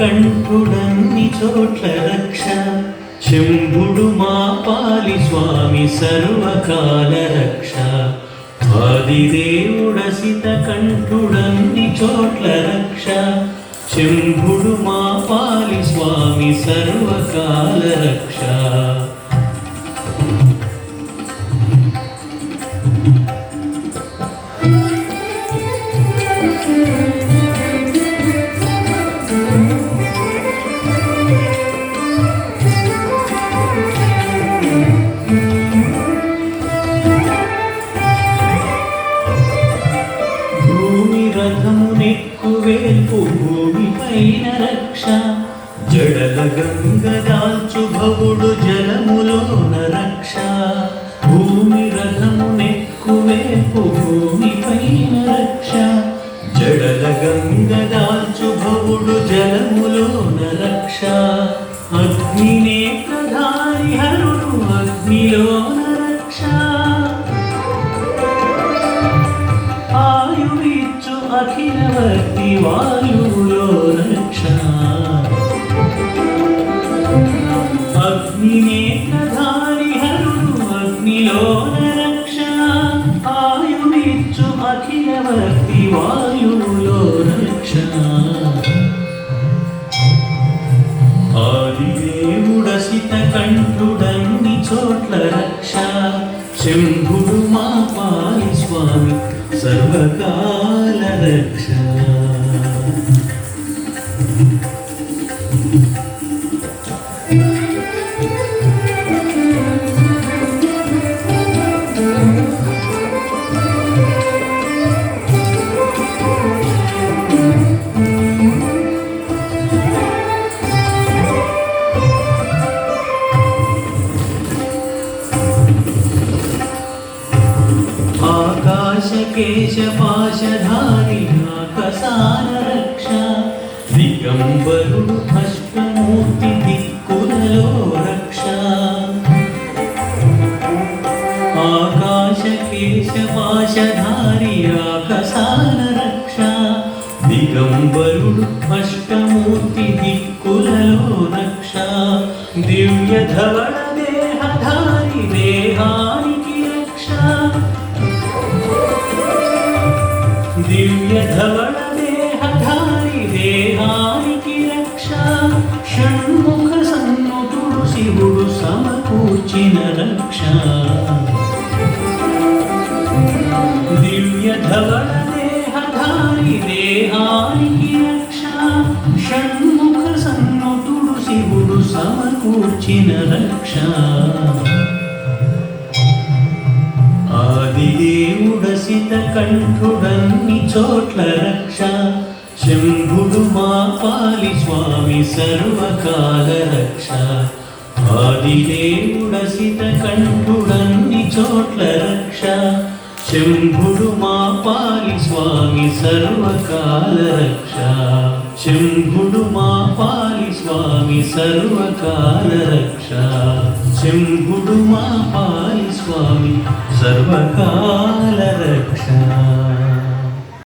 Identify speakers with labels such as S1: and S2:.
S1: కంఠుడన్ని చోట్ల రక్ష శంభుడు మా పాలి స్వామి సర్వకాల రక్ష ఆదిదేవుడసిత కంఠుడన్ని చోట్ల రక్ష శంభుడు మా పాలి స్వామి సర్వకాల రక్ష రథమునెక్కువేల్పు భూమి పైన రక్ష జడల గంగదాల్చు భవుడు జలములోన రక్ష భూమి రథమునెక్కువేల్పు భూమి పైన రక్ష జడల గంగదాల్చు భవుడు జలములోన రక్ష అగ్నినేత్రధారి హరుడు అగ్నిలోన రక్ష అఖిలవర్తి వాయువులో రక్ష అగ్నినేత్రధారి హరుడు అగ్నిలోన రక్ష ఆయువిచ్చు అఖిలవర్తి వాయువులో రక్ష ఆదిదేవుడసిత కంఠుడన్ని చోట్ల రక్ష శంభుడు మా పాలి స్వామి సర్వకాల రక్ష కేశపాశధారి ఆకసాన రక్ష దిగంబరుడు భస్మమూర్తి దిక్కులలో రక్ష ఆకాశ కేశపాశధారి ఆకసాన రక్ష దిగంబరుడు భస్మమూర్తి దిక్కులలో రక్ష దివ్య ధవళ దేహధారి దేహానికి రక్ష దివ్య ధవళ దేహధారి దేహానికి రక్ష షణ్ముఖ సన్నుతుడు శివుడు సమకూర్చిన రక్ష దివ్య ధవళ దేహధారి దేహానికి రక్ష షణ్ముఖ సన్నుతుడు శివుడు సమకూర్చిన రక్ష ఆదిదేవుడసిత కంఠుడన్ని చోట్ల రక్ష శంభుడు మా పాలి స్వామి సర్వకాల రక్ష ఆదిదేవుడసిత కంఠుడన్ని చోట్ల రక్ష శంభుడు మా పాలి స్వామి సర్వకాల రక్ష శంభుడు మా పాలి స్వామి సర్వకాల రక్ష శంభుడు మా పాలి స్వామి సర్వకాల రక్ష